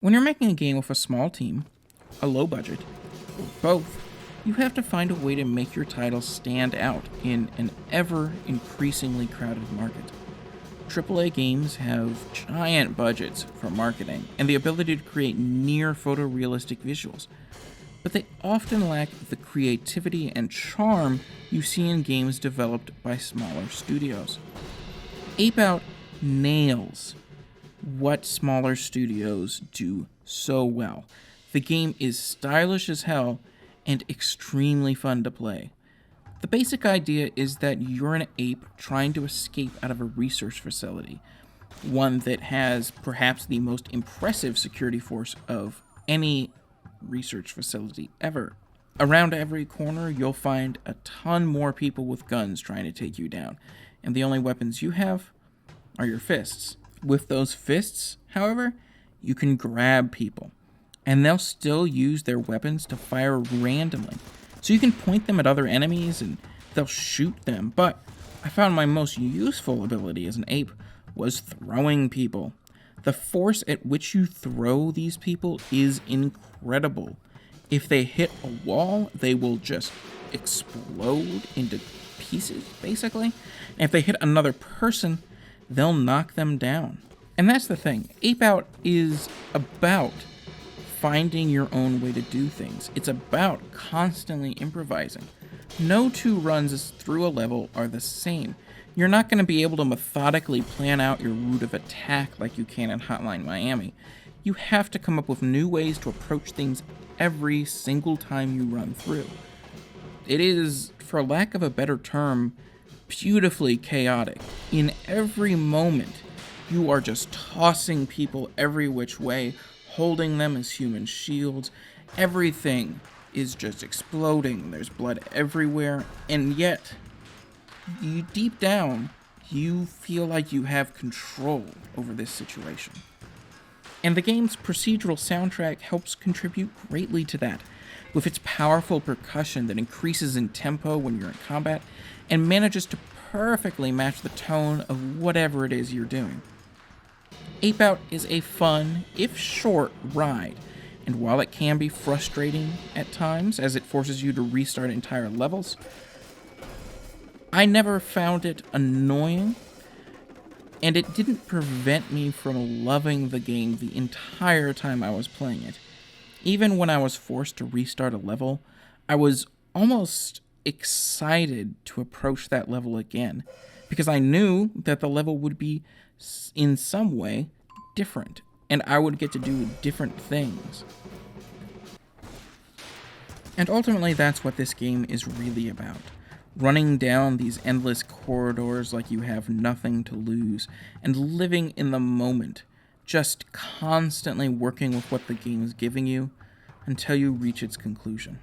When you're making a game with a small team, a low budget, or both, you have to find a way to make your title stand out in an ever increasingly crowded market. AAA games have giant budgets for marketing and the ability to create near photorealistic visuals, but they often lack the creativity and charm you see in games developed by smaller studios. Ape Out nails what smaller studios do so well. The game is stylish as hell and extremely fun to play. The basic idea is that you're an ape trying to escape out of a research facility, one that has perhaps the most impressive security force of any research facility ever. Around every corner, you'll find a ton more people with guns trying to take you down, and the only weapons you have are your fists. With those fists, however, you can grab people, and they'll still use their weapons to fire randomly. So you can point them at other enemies and they'll shoot them, but I found my most useful ability as an ape was throwing people. The force at which you throw these people is incredible. If they hit a wall, they will just explode into pieces, basically. And if they hit another person, they'll knock them down. And that's the thing. Ape Out is about finding your own way to do things. It's about constantly improvising. No two runs through a level are the same. You're not going to be able to methodically plan out your route of attack like you can in Hotline Miami. You have to come up with new ways to approach things every single time you run through. It is, for lack of a better term, beautifully chaotic. In every moment, you are just tossing people every which way, holding them as human shields. Everything is just exploding. There's blood everywhere, and yet, deep down, you feel like you have control over this situation. And the game's procedural soundtrack helps contribute greatly to that, with its powerful percussion that increases in tempo when you're in combat and manages to perfectly match the tone of whatever it is you're doing. Ape Out is a fun, if short, ride, and while it can be frustrating at times as it forces you to restart entire levels, I never found it annoying, and it didn't prevent me from loving the game the entire time I was playing it. Even when I was forced to restart a level, I was almost excited to approach that level again, because I knew that the level would be in some way different, and I would get to do different things. And ultimately, that's what this game is really about. Running down these endless corridors like you have nothing to lose, and living in the moment, just constantly working with what the game is giving you until you reach its conclusion.